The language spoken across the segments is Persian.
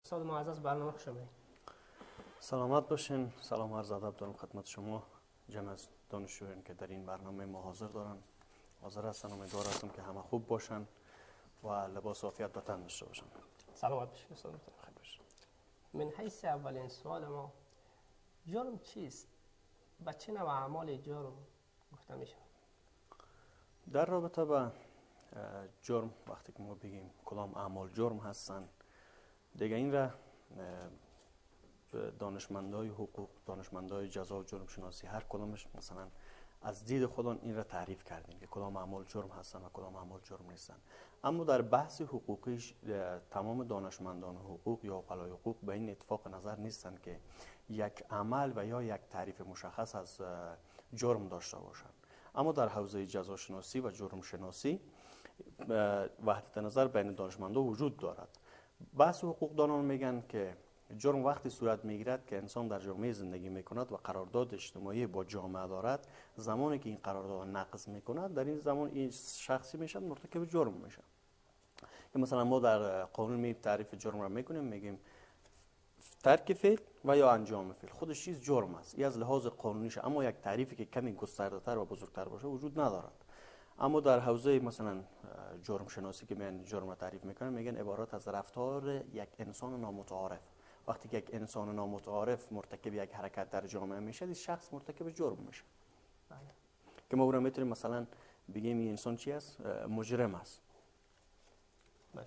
استاد معزز برنامه خوش آمدید. سلامت باشین. سلام عرض ادب دارم خدمت شما جمع از دانشجویان که در این برنامه ما حاضر دارن. حاضر هستن، امیدوار هستم که همه خوب باشن و لباس عافیت به تن داشته باشن. سلامت باشید استاد محترم. خیر باشین. من حیث اولین سوال ما، جرم چیست؟ و چه نوع اعمال جرم گفته میشه؟ در رابطه با جرم وقتی که ما بگیم کدام اعمال جرم هستن، دیگه این را دانشمندای حقوق، دانشمندای جزا و جرم شناسی هر کدامش مثلا از دید خودان این را تعریف کردیم که کدام اعمال جرم هستن و کدام اعمال جرم نیستن. اما در بحث حقوقیش تمام دانشمندان حقوق یا عقلای حقوق به این اتفاق نظر نیستن که یک عمل و یا یک تعریف مشخص از جرم داشته باشند. اما در حوزه جزا شناسی و جرم شناسی وحدت نظر بین دانشمندان وجود دارد. بحث حقوقدانان میگن که جرم وقتی صورت میگیرد که انسان در جامعه زندگی میکند و قرارداد اجتماعی با جامعه دارد. زمانی که این قرارداد نقض میکند، در این زمان این شخصی میشه مرتکب جرم میشه. که مثلا ما در قانون می تعریف جرم را میکنیم، میگیم ترک فعل و یا انجام فعل خودش چیز جرم است. این از لحاظ قانونیشه، اما یک تعریفی که کمی گسترده‌تر و بزرگتر باشه وجود ندارد. اما در حوزه مثلا جرم شناسی که میان جرم را تعریف میکنن، میگن عبارت از رفتار یک انسان نامتعارف. وقتی که یک انسان نامتعارف مرتکب یک حرکت در جامعه میشه، این شخص مرتکب جرم میشه. بله. که ما اون میتونیم مثلا بگیم این انسان چی است؟ مجرم است. بله.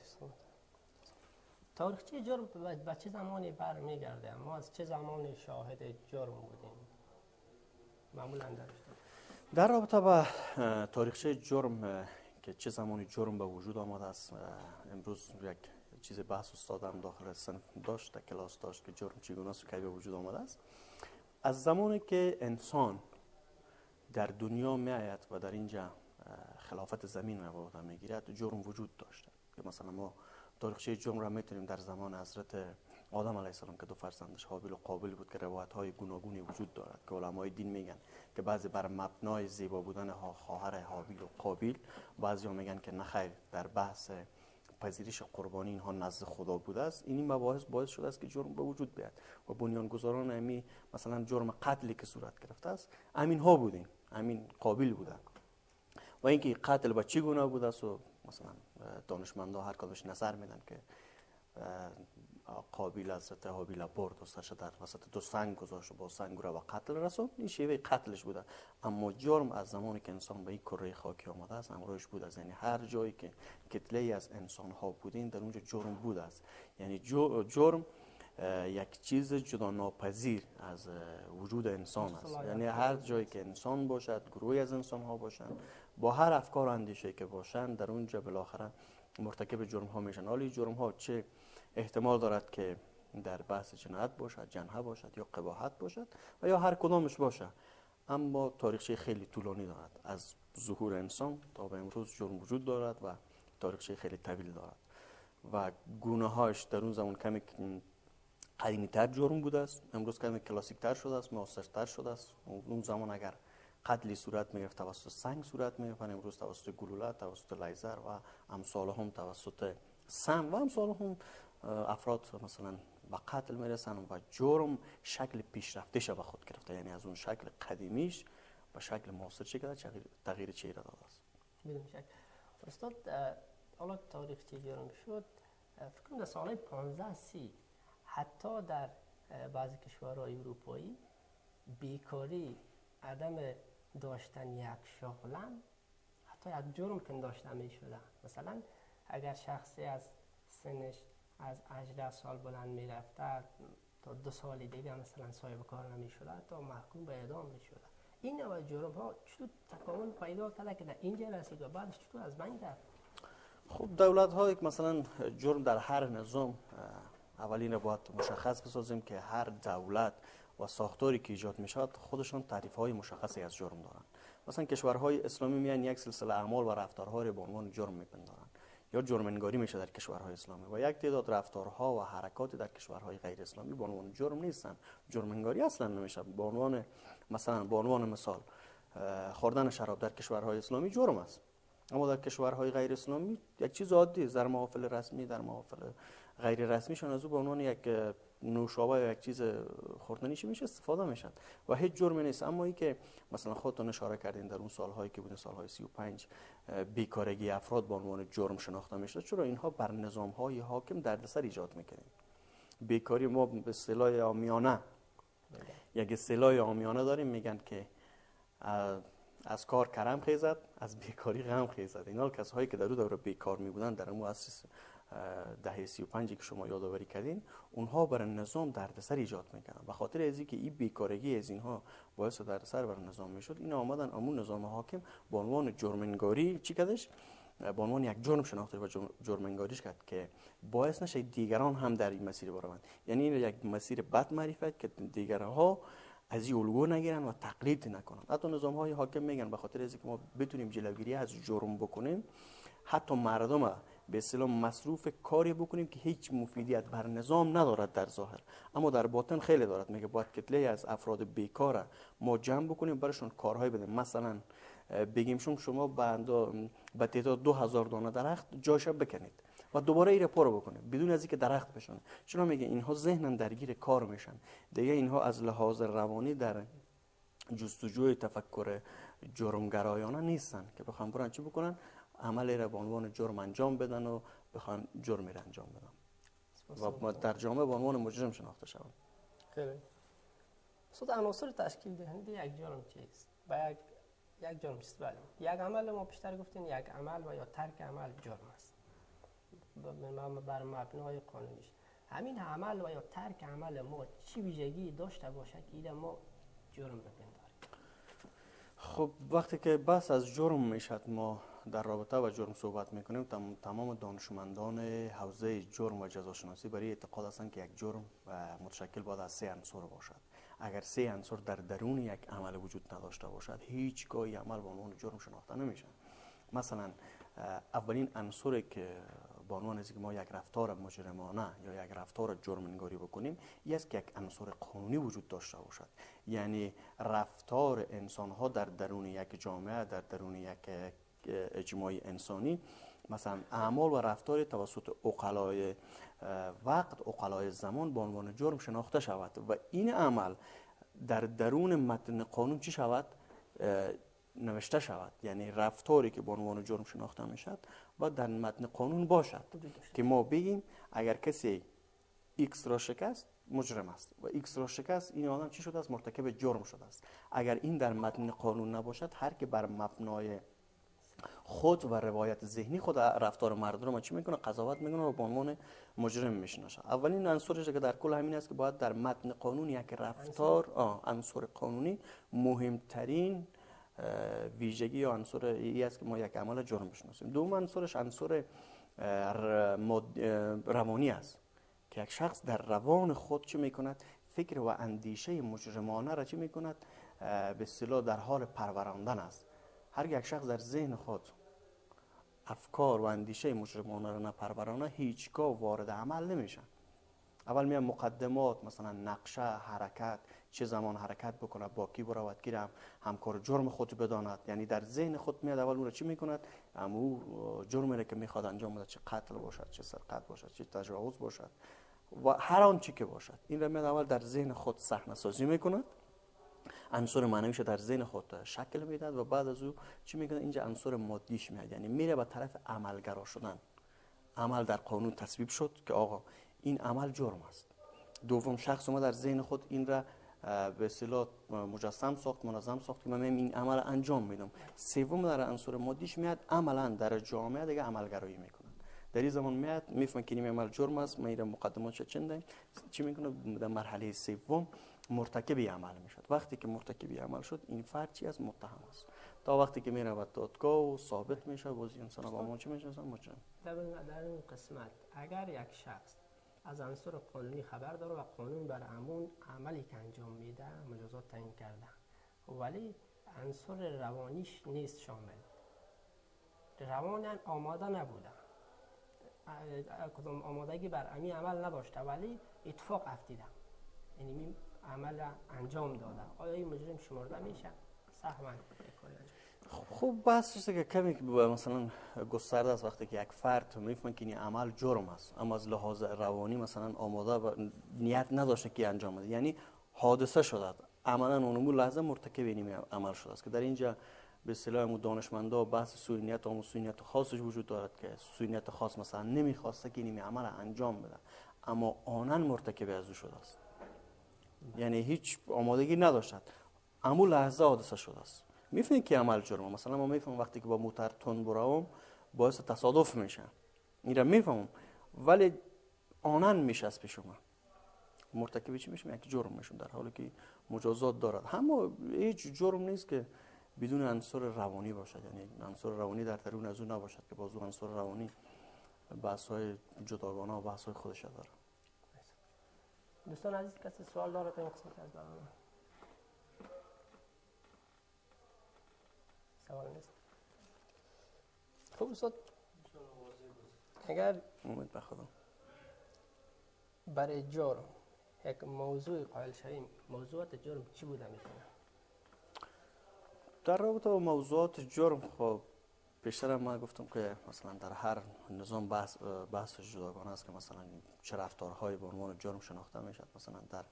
تاریخچه جرم به چه زمانی برمیگرده؟ ما از چه زمانی شاهد جرم بودیم؟ معمولا در رابطه با تاریخچه جرم که چه زمانی جرم به وجود آمده است، امروز یک چیز بحث استادم داخل صنف داشت، در کلاس داشت که جرم چگونه است و کی به وجود آمده است. از زمانی که انسان در دنیا می آید و در اینجا خلافت زمین را به عهده میگیرد، جرم وجود داشته. که مثلا ما تاریخچه جرم را میتونیم در زمان حضرت آدم علیه السلام که دو فرزندش حابیل و قابیل بود که روایت های گوناگونی وجود دارد که علمای دین میگن که بعضی بر مبنای زیبا بودن خواهر حابیل و قابیل، بعضی ها میگن که نخیر در بحث پذیرش قربانی اینها نزد خدا بوده است. این مباحث باعث شده است که جرم به وجود بیاد و بنیانگذاران امی مثلا جرم قتلی که صورت گرفته است امین ها بودین، امین قابیل بودن. و اینکه قتل با چی گناه بوده است و مثلا دانشمندا هر کدومش نظر میدن که قابیل حضرت حابیل برد دستش در وسط دو سنگ گذاشت و با سنگ را به قتل رسوند. این شیوه قتلش بوده. اما جرم از زمانی که انسان به این کره خاکی آمده است امروز بوده است. یعنی هر جایی که کتله از انسان ها بودین در اونجا جرم بوده است. یعنی جرم یک چیز جدا ناپذیر از وجود انسان است. یعنی هر جایی که انسان باشد، گروهی از انسان ها باشند، با هر افکار و اندیشه که باشند، در اونجا بالاخره مرتکب جرم ها میشن. حالا این جرم ها چه احتمال دارد که در بحث جنایت باشد، جنحه باشد یا قباحت باشد و یا هر کدامش باشه، اما تاریخچه خیلی طولانی دارد. از ظهور انسان تا به امروز جرم وجود دارد و تاریخچه خیلی طویل دارد و گونه‌هاش در اون زمان کمی قدیمی تر جرم بوده است، امروز کمی کلاسیک تر شده است، معاصرتر شده است. اون زمان اگر قتلی صورت میگرفت توسط سنگ صورت میگرفت، امروز توسط گلوله، توسط لیزر و امثال هم توسط سم و امثال هم افراد مثلا به قتل میرسن و جرم شکل پیشرفتش به خود گرفته. یعنی از اون شکل قدیمیش به شکل معاصر شده تغییر چهره داده است. بدون شک. استاد حالا تاریخچه جرم شد، فکر کنم در سالهای 1530 حتی در بعضی کشورهای اروپایی بیکاری، عدم داشتن یک شغلن حتی یک جرم که داشته می شده. مثلا اگر شخصی از سنش از 18 سال بلند می رفته تا 2 سال دیگه مثلا صاحب کار نمی شده تا محکوم به اعدام می شده. این نوع جرم ها چطور تکامل پیدا کرده که در اینجا رسید و بعدش چطور از بین رفت؟ خب دولت ها مثلا جرم در هر نظام اولین باید مشخص بسازیم که هر دولت و ساختاری که ایجاد میشد خودشان تعریف های مشخصی از جرم دارن. مثلا کشورهای اسلامی میان یک سلسله اعمال و رفتارها را به عنوان جرم میپندارن یا جرم انگاری میشه در کشورهای اسلامی و یک تعداد رفتارها و حرکات در کشورهای غیر اسلامی به عنوان جرم نیستن، جرم انگاری اصلا نمیشه. به عنوان مثال خوردن شراب در کشورهای اسلامی جرم است، اما در کشورهای غیر اسلامی یک چیز عادی است. در محافل رسمی، در محافل غیر رسمیشان از او به عنوان یک نوشابه یا یک چیز خوردنیش میشه استفاده میشن و هیچ جرمی نیست. اما ای که مثلا خودتون اشاره کردین در اون سالهایی که بودن، سالهای 35 بیکارگی افراد به عنوان جرم شناخته میشد، چرا اینها بر نظامهای حاکم دردسر ایجاد میکنه. بیکاری ما به اصطلاح عامیانه یک اصطلاح عامیانه داریم، میگن که از کار کرم خیزد، از بیکاری غم خیزد. اینا کسایی که در اون دوره بیکار می بودن در اون عصر دهه 35 که شما یادآوری کردین، اونها بر نظام دردسر ایجاد میکنن. به خاطر ازی که این بیکارگی از اینها باعث دردسر بر نظام میشد، اینا آمدن امون نظام حاکم به عنوان جرمنگاری چی کردش؟ به عنوان یک جرم شناخته و جرمنگاریش کرد که باعث نشه دیگران هم در این مسیر بروند. یعنی این یک مسیر بد معرفت که دیگرها از این الگو نگیرن و تقلید نکنن. حتی نظام های حاکم میگن به خاطر از اینکه ما بتونیم جلوگیری از جرم بکنیم، حتی مردم به اصطلاح مصروف کاری بکنیم که هیچ مفیدیت بر نظام ندارد در ظاهر، اما در باطن خیلی دارد. میگه باید کتله از افراد بیکار ما جمع بکنیم، براشون کارهای بدیم. مثلا بگیم شما به تعداد 2000 دانه درخت جاش بکنید و دوباره این رپور بکنید بدون از اینکه درخت بشن. چرا میگه اینها ذهنن درگیر کار میشن دیگه. اینها از لحاظ روانی در جستجوی تفکر جرمگرایانه نیستن که بخوام برن چی بکنن، عملی را به عنوان جرم انجام بدن و بخوان جرمی را انجام بدن و در جامعه به عنوان مجرم شناخته شوند. خیلی صد عناصر تشکیل دهنده یک جرم چیست؟ با یک جرم چیست؟ بله، یک عمل ما بیشتر گفتین یک عمل و یا ترک عمل جرم است بر مبنای قانونیش. همین عمل و یا ترک عمل ما چی ویژگی داشته باشه که ایده ما جرم بپنداریم؟ خب وقتی که بس از جرم میشد، ما در رابطه با جرم صحبت میکنیم، تمام دانشمندان حوزه جرم و جزاشناسی برای اعتقاد هستند که یک جرم متشکل باید از 3 عنصر باشد. اگر 3 عنصر در درون یک عمل وجود نداشته باشد، هیچگاه عمل به عنوان جرم شناخته نمیشه. مثلا اولین عنصری که به عنوان از که ما یک رفتار مجرمانه یا یک رفتار جرم‌نگاری بکنیم، این است که یک عنصر قانونی وجود داشته باشد. یعنی رفتار انسان‌ها در درون یک جامعه، در درون یک اجتماع انسانی، مثلا اعمال و رفتار توسط عقلای وقت، عقلای زمان به عنوان جرم شناخته شود و این عمل در درون متن قانون چی شود؟ نوشته شود. یعنی رفتاری که به عنوان جرم شناخته میشد و در متن قانون باشد که ما بگیم اگر کسی X را شکست مجرم است و X را شکست این آدم چی شده است؟ مرتکب جرم شده است. اگر این در متن قانون نباشد، هر که بر مبنای خود و روایت ذهنی خود رفتار مردم را چی میکنه؟ قضاوت میکنه و به عنوان مجرم میشناسه. اولین عنصرش که در کل همین است که باید در متن قانون یک رفتار عنصر قانونی مهمترین ویژگی یا عنصر ای است که ما یک عمل جرم بشناسیم. دوم عنصرش عنصر روانی است که یک شخص در روان خود چه میکند؟ فکر و اندیشه مجرمانه را چه میکند؟ به اصطلاح در حال پروراندن است. هر یک شخص در ذهن خود افکار و اندیشه مجرمانه را نپرورانه، هیچگاه وارد عمل نمیشن. اول میان مقدمات، مثلا نقشه، حرکت، چه زمان حرکت بکنه، با کی برود، کی همکار جرم خود بداند. یعنی در ذهن خود میاد اول اون را چی میکند؟ او جرمی را که میخواد انجام بده، چه قتل باشد، چه سرقت باشد، چه تجاوز باشد و هر آن چی که باشد، این را میاد اول در ذهن خود صحنه سازی میکند، عنصر معنویش در ذهن خود شکل میدهد و بعد از او چی میکنه؟ اینجا عنصر مادیش میاد، یعنی میره به طرف عملگرا شدن. عمل در قانون تصویب شد که آقا این عمل جرم است. دوم شخص ما در ذهن خود این را به اصطلاح مجسم ساخت، منظم ساخت که من این عمل انجام میدم. سوم در عنصر مادیش میاد، عملا در جامعه دیگه عملگرایی میکنه. در این زمان میاد میفهمه که این عمل جرم است، من این مقدمات چنده چی میکنه؟ در مرحله سوم مرتکب عمل میشد. وقتی که مرتکب عمل شد، این فرد چی است؟ متهم است. تا وقتی که میره به دادگاه و ثابت میشه بازی انسان با ما چی میشه؟ مجرم. در این قسمت اگر یک شخص از عنصر قانونی خبر داره و قانون بر همون عملی که انجام میده مجازات تعیین کرده، ولی عنصر روانیش نیست شامل، روانن آماده نبوده، کدام آمادگی بر همین عمل نداشته ولی اتفاق افتیده، یعنی این عمل را انجام داده، آیا این مجرم شمرده میشه؟ سهمن خب بحث چیزی که کمی که مثلا گسترده است وقتی که یک فرد میفهمه که این عمل جرم است اما از لحاظ روانی مثلا آماده و نیت نداشته که انجام بده، یعنی حادثه شده عملا اون لحظه مرتکب این عمل شده است که در اینجا به اصطلاح دانشمندا بحث سوء نیت و سوء نیت خاصش وجود دارد که سوء نیت خاص مثلا نمیخواسته که این عمل انجام بده اما آنن مرتکب از او شده است، یعنی هیچ آمادگی نداشتند اما لحظه حادثه شده است. میفهمید که عمل جرمه، مثلا ما میفهمم وقتی که با موتر تون بروم باعث تصادف میشه، این را میفهمم ولی آنن میشه از پیش من مرتکب چی میشه؟ یک جرم میشون در حالی که مجازات دارد. اما هیچ جرم نیست که بدون عنصر روانی باشد، یعنی عنصر روانی در درون از اون نباشد که بازو عنصر روانی بحث‌های جداگانه و بحث‌های خودش داره. دوستان عزیز کسی سوال داره تا این قسمت از برنامه؟ سوال نیست. خب استاد اگر امید به خدا برای جرم یک موضوع قائل شویم، موضوعات جرم چی بوده میتونه؟ در رابطه با موضوعات جرم خب بیشتر ما گفتم که مثلا در هر نظام بحث جداگانه است که مثلا چه رفتارهایی به عنوان جرم شناخته میشد. مثلا در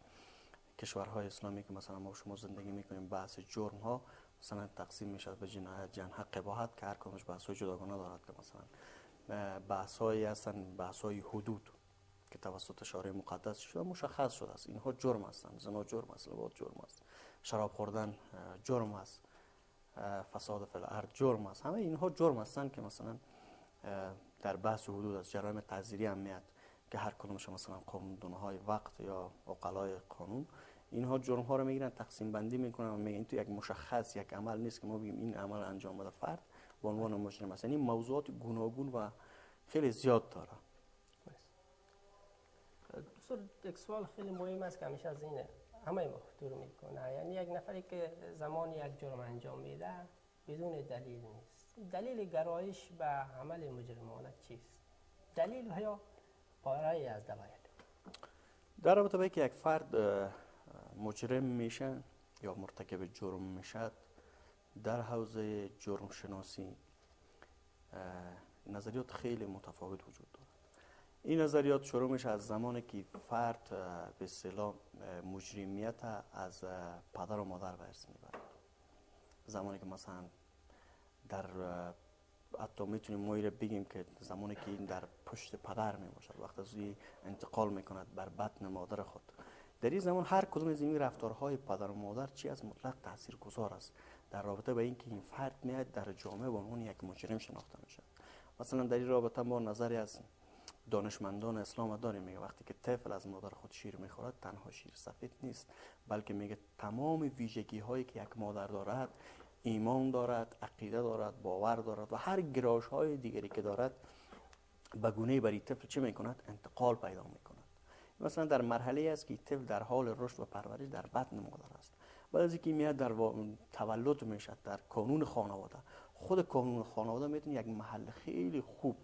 کشورهای اسلامی که مثلا ما شما زندگی میکنیم بحث جرم ها مثلا تقسیم میشد به جنایت، جنحق، قباحت که هر کدومش بحث‌های جداگانه دارد که مثلا بحث‌هایی هستن بحث‌های حدود که توسط شارع مقدس شده مشخص شده است اینها جرم هستند، زنا جرم است، لواط جرم است، شراب خوردن جرم است، فساد فی الارض جرم است، همه اینها جرم هستند که مثلا در بحث حدود است. جرایم تعزیری هم میاد که هر کدومش مثلا قانون‌های وقت یا عقلای قانون اینها جرم ها رو میگیرن تقسیم بندی میکنن و میگن این تو یک مشخص یک عمل نیست که ما بگیم این عمل انجام بده فرد به عنوان مجرم است، یعنی موضوعات گوناگون و خیلی زیاد داره. دوستان یک سوال خیلی مهم است که همیشه از اینه همه ما خطور میکنه، یعنی یک نفری که زمانی یک جرم انجام میده بدون دلیل نیست، دلیل گرایش به عمل مجرمانه چیست؟ دلیل یا پایه‌ای از دلایل؟ در رابطه با اینکه یک فرد مجرم میشه یا مرتکب جرم میشد در حوزه جرم شناسی نظریات خیلی متفاوت وجود دارد. این نظریات شروع میشه از زمانی که فرد به اصطلاح مجرمیت از پدر و مادر به ارث میبرد. زمانی که مثلا در حتی میتونیم ما بگیم که زمانی که این در پشت پدر میباشد وقت از این انتقال میکند بر بطن مادر خود، در این زمان هر کدوم از این رفتارهای پدر و مادر چی از مطلق تاثیرگذار است در رابطه با اینکه این فرد میاد در جامعه به عنوان یک مجرم شناخته میشه. مثلا در این رابطه ما نظری از دانشمندان اسلام داریم، میگه وقتی که طفل از مادر خود شیر میخورد تنها شیر سفید نیست بلکه میگه تمام ویژگی هایی که یک مادر دارد، ایمان دارد، عقیده دارد، باور دارد و هر گرایش های دیگری که دارد به گونه بر این طفل چه میکند؟ انتقال پیدا میکند. مثلا در مرحله است که طفل در حال رشد و پرورش در بطن مادر است، بعد از اینکه میاد در تولد میشه در کانون خانواده، خود کانون خانواده میتونه یک محل خیلی خوب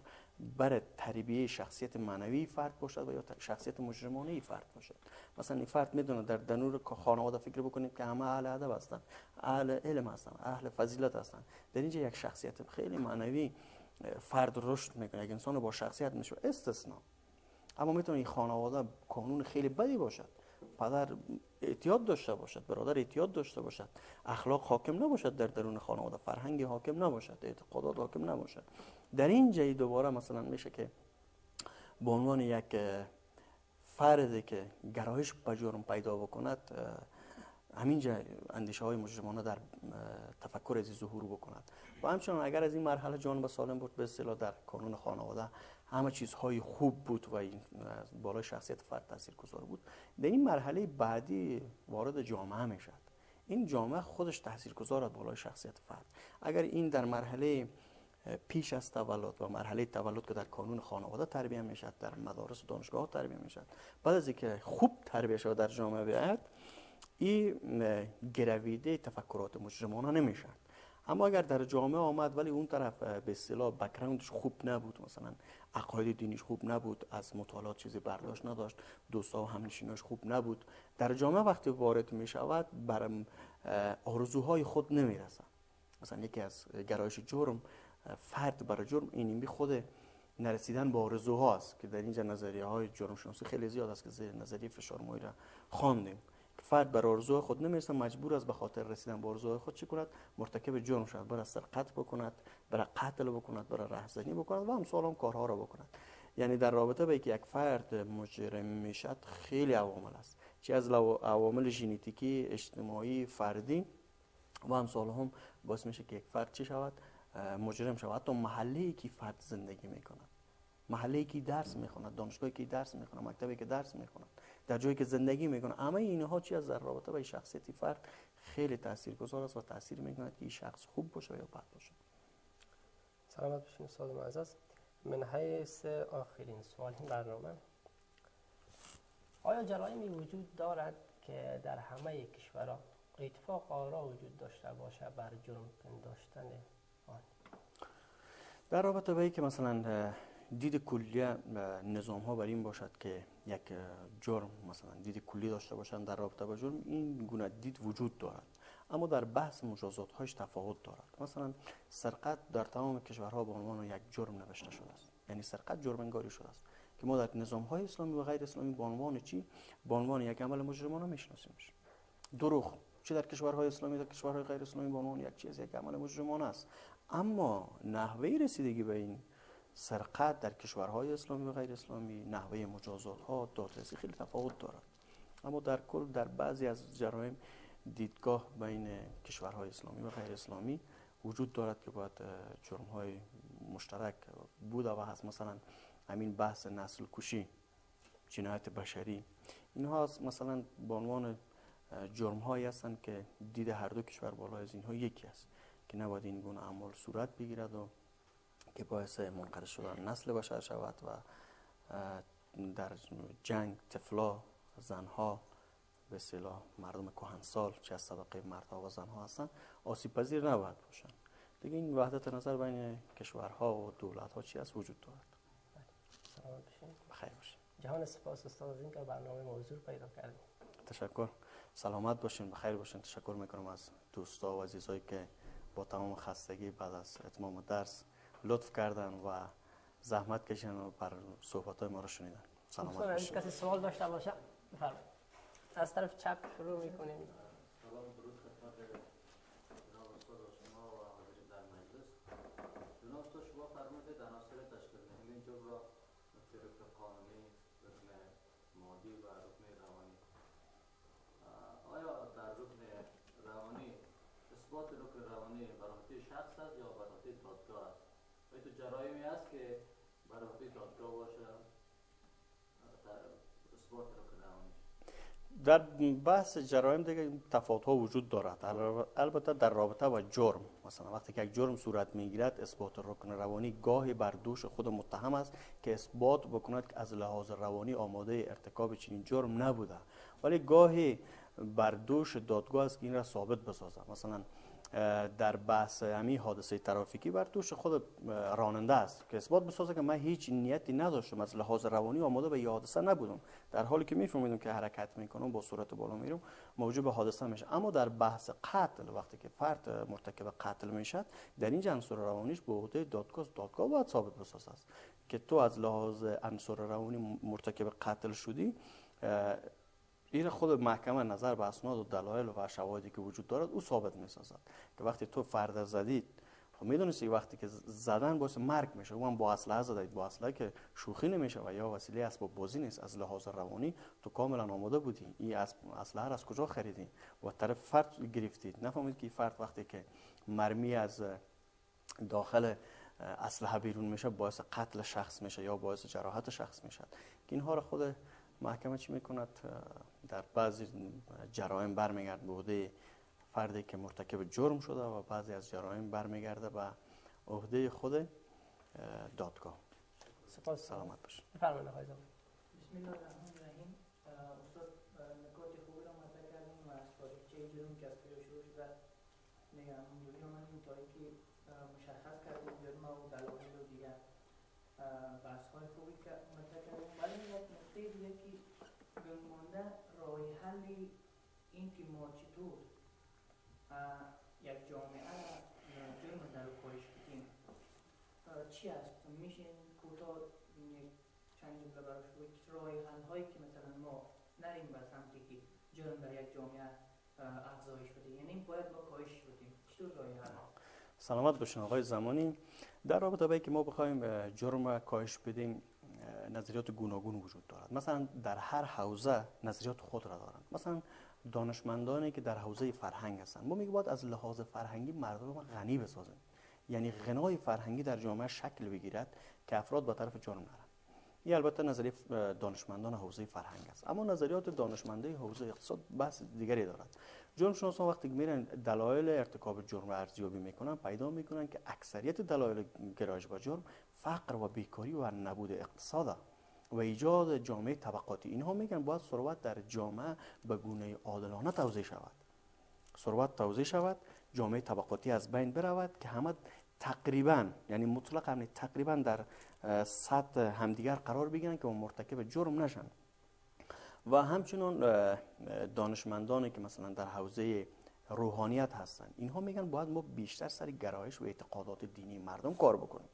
برای تربیه شخصیت معنوی فرد باشد و یا شخصیت مجرمانه فرد باشد. مثلا این فرد میدونه در دنور خانواده فکر بکنید که همه اهل ادب هستند، اهل علم هستند، اهل فضیلت هستند، در اینجا یک شخصیت خیلی معنوی فرد رشد میکنه، یک انسان با شخصیت میشه استثنا. اما میتونه این خانواده کانون خیلی بدی باشد، پدر اعتیاد داشته باشد، برادر اعتیاد داشته باشد، اخلاق حاکم نباشد در درون خانواده، فرهنگ حاکم نباشد، اعتقادات حاکم نباشد. در این جای دوباره مثلا میشه که به عنوان یک فردی که گرایش به جرم پیدا بکند همینجا اندیشه های مجرمانه در تفکر از ظهور بکند و همچنان اگر از این مرحله جانب سالم بود به اصطلاح در کانون خانواده همه چیزهای خوب بود و بالای شخصیت فرد تاثیرگذار بود، در این مرحله بعدی وارد جامعه میشد. این جامعه خودش تاثیرگذار بالای شخصیت فرد. اگر این در مرحله پیش از تولد و مرحله تولد که در کانون خانواده تربیت میشد، در مدارس و دانشگاه تربیت میشد، بعد از اینکه خوب تربیت شد در جامعه بیاد، این گرویده تفکرات مجرمانه نمیشد. اما اگر در جامعه آمد ولی اون طرف به اصطلاح بک‌گراندش خوب نبود، مثلا عقاید دینیش خوب نبود، از مطالعات چیزی برداشت نداشت، دوستا و همنشیناش خوب نبود، در جامعه وقتی وارد میشود بر آرزوهای خود نمیرسد. مثلا یکی از گرایش جرم فرد برای جرم این خود نرسیدن به آرزوهاست که در اینجا نظریه های جرم شناسی خیلی زیاد است که زیر نظریه فشار مایع را خواندیم. فرد بر آرزوهای خود نمیرسه، مجبور است به خاطر رسیدن به آرزوهای خود چی کند؟ مرتکب جرم شود، برای سرقت بکند، برای قتل بکند، برای رهزنی بکند و امثال هم کارها را بکند. یعنی در رابطه با اینکه یک فرد مجرم میشد خیلی عوامل است، چه از عوامل ژنتیکی، اجتماعی، فردی و امثال هم باعث میشه که یک فرد چی شود؟ مجرم شود. حتی محله‌ای که فرد زندگی میکند، محله‌ای که درس میخواند، دانشگاهی که درس میخواند، مکتبی که درس میخواند، در جایی که زندگی میکنه، همه اینها چی از در رابطه با شخصیت فرد خیلی تاثیرگذار است و تاثیر میکنه که این شخص خوب باشه یا بد باشه. سلامت باشین استاد معزز. من حیث آخرین سوال این برنامه، آیا جرایمی وجود دارد که در همه کشورها اتفاق آرا وجود داشته باشه بر جرم پنداشتن آن؟ در رابطه با اینکه مثلا دید کلی نظام ها بر این باشد که یک جرم مثلا دید کلی داشته باشند در رابطه با جرم، این گونه دید وجود دارد، اما در بحث مجازات هاش تفاوت دارد. مثلا سرقت در تمام کشورها به عنوان یک جرم نوشته شده است، یعنی سرقت جرم انگاری شده است که ما در نظام های اسلامی و غیر اسلامی به عنوان چی؟ به عنوان یک عمل مجرمانه میشناسیمش. دروغ چه در کشورهای اسلامی در کشورهای غیر اسلامی به عنوان یک چیز، یک عمل مجرمانه است، اما نحوه رسیدگی به این سرقت در کشورهای اسلامی و غیر اسلامی، نحوه مجازات ها، دادرسی خیلی تفاوت دارد. اما در کل در بعضی از جرایم دیدگاه بین کشورهای اسلامی و غیر اسلامی وجود دارد که باید جرم های مشترک بوده و هست. مثلا همین بحث نسل کشی، جنایت بشری، اینها مثلا به عنوان جرم هایی هستند که دید هر دو کشور بالای از اینها یکی است که نباید این گونه اعمال صورت بگیرد و که باعث منقرض شدن نسل بشر شود و در جنگ طفلا، زنها، به اصطلاح مردم کهنسال چه از طبقه مردها و زنها هستند آسیب پذیر نباید باشند. دیگه این وحدت نظر بین کشورها و دولت‌ها چی است وجود دارد. سلام باشین. بخیر باشین. جهان سپاس استاد از اینکه برنامه موضوع پیدا کردیم. تشکر. سلامت باشین، بخیر باشین. تشکر میکنم از دوستا و عزیزایی که با تمام خستگی بعد از اتمام درس لطف کردن و زحمت کشیدن و بر صحبت‌های ما رو شنیدن. سلامت باشین. کسی سوال داشته باشه بفرمایید. از طرف چپ شروع میکنیم. سلام، درود خدمت جناب استاد و شما و حاضرین در مجلس. جناب استاد، شما فرمودید عناصر تشکیل دهنده جرم را مثل رکن قانونی، رکن مادی و رکن روانی. آیا در رکن روانی اثبات رکن روانی بر عهده شخص است یا بر عهده دادگاه است؟ آیا تو جرایمی است که بر عهده دادگاه باشه اثبات رکن روانی؟ در بحث جرایم دیگه تفاوت ها وجود دارد. البته در رابطه با جرم، مثلا وقتی که یک جرم صورت میگیرد اثبات رکن روانی گاهی بر دوش خود متهم است که اثبات بکند که از لحاظ روانی آماده ارتکاب چنین جرم نبوده، ولی گاهی بر دوش دادگاه است که این را ثابت بسازد. مثلا در بحث همین حادثه ترافیکی بر دوش خود راننده است که اثبات بسازه که من هیچ نیتی نداشتم، از لحاظ روانی آماده به این حادثه نبودم، در حالی که میفهمیدم که حرکت میکنم با سرعت بالا میرم موجب حادثه میشه. اما در بحث قتل، وقتی که فرد مرتکب قتل میشد، در این عنصر روانیش به عهده دادگاه باید ثابت بسازه است که تو از لحاظ عنصر روانی مرتکب قتل شدی. این خود محکمه نظر به اسناد و دلایل و شواهدی که وجود دارد او ثابت می‌سازد که وقتی تو فرد زدید، خب میدونستی وقتی که زدن باعث مرگ میشه، اون با اسلحه زدید، با اسلحه که شوخی نمیشه و یا وسیله اسباب بازی نیست، از لحاظ روانی تو کاملا آماده بودی. این اسلحه را از کجا خریدین و طرف فرد گرفتید، نفهمید که فرد وقتی که مرمی از داخل اسلحه بیرون میشه باعث قتل شخص میشه یا باعث جراحت شخص میشه. که اینها را خود محکمه چی میکند؟ در بعضی جرایم برمیگرد به عهده فردی که مرتکب جرم شده و بعضی از جرایم برمیگرده به عهده خود دادگاه. سپاس. سلامت باشید. بفرمایید آقای زمان. بسم الله الرحمن الرحیم. استاد نکات خوبی را مطرح کردیم و از تاریخچه جرم که از کجا شروع شده همونجوری آمدیم تا اینکه مشخص کردیم جرم و دلایل و دیگر بحث‌های خوبی که مطرح کردیم. ولی یک نکته دیگه که بمانده راه حل این که ما چطور یک جامعه را این مطلب کاهش بدیم چی است؟ میشه کوتاه یک چند جمله براش بگید راه حل هایی که مثلا ما نریم به سمتی که جرم در یک جامعه افزایش بده، یعنی باید ما کاهش بدیم، چطور راه حل؟ سلامت باشین آقای زمانی. در رابطه با اینکه ما بخوایم جرم کاهش بدیم نظریات گوناگون وجود دارد. مثلا در هر حوزه نظریات خود را دارند. مثلا دانشمندانی که در حوزه فرهنگ هستند، ما میگیم باید از لحاظ فرهنگی مردم را غنی بسازیم، یعنی غنای فرهنگی در جامعه شکل بگیرد که افراد به طرف جرم نرن. این البته نظریه دانشمندان حوزه فرهنگ است، اما نظریات دانشمندان حوزه اقتصاد بحث دیگری دارد. جرم شناسان وقتی که میرن دلایل ارتکاب جرم را ارزیابی میکنن، پیدا میکنن که اکثریت دلایل گرایش به جرم فقر و بیکاری و نبود اقتصاد و ایجاد جامعه طبقاتی. اینها میگن باید ثروت در جامعه به گونه عادلانه توزیع شود، ثروت توزیع شود، جامعه طبقاتی از بین برود که همه تقریبا، یعنی مطلق همین تقریبا در سطح همدیگر قرار بگیرن که مرتکب جرم نشن. و همچنین دانشمندانی که مثلا در حوزه روحانیت هستن، اینها میگن باید ما بیشتر سر گرایش و اعتقادات دینی مردم کار بکنیم.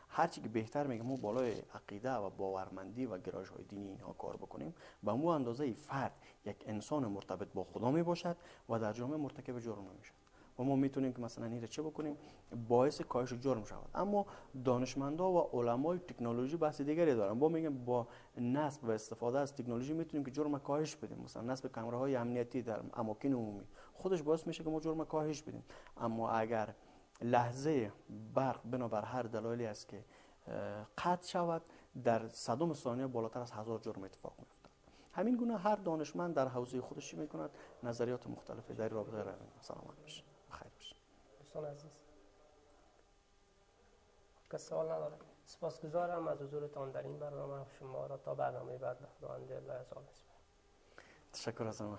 هرچی که بهتر میگم ما بالای عقیده و باورمندی و گرایش های دینی اینها کار بکنیم، به مو اندازه فرد یک انسان مرتبط با خدا می باشد و در جامعه مرتکب جرم نمیشه. و ما میتونیم که مثلا این را چه بکنیم؟ باعث کاهش جرم شود. اما دانشمندا و علمای تکنولوژی بحث دیگری دارن. ما میگیم با نصب و استفاده از تکنولوژی میتونیم که جرم کاهش بدیم. مثلا نصب کامراهای امنیتی در اماکن عمومی خودش باعث میشه که ما جرم کاهش بدیم. اما اگر لحظه برق بنابر هر دلایلی است که قطع شود، در صدم ثانیه بالاتر از 1000 جرم اتفاق میفته. همین گونه هر دانشمند در حوزه خودش چی میکند؟ نظریات مختلفی در رابطه داره. سلامت باشید، خیر باشید. دوستان عزیز که سوال نداره، سپاسگزارم از حضورتان در این برنامه. شما را تا برنامه بعد به خداوند دل و سال. تشکر از شما.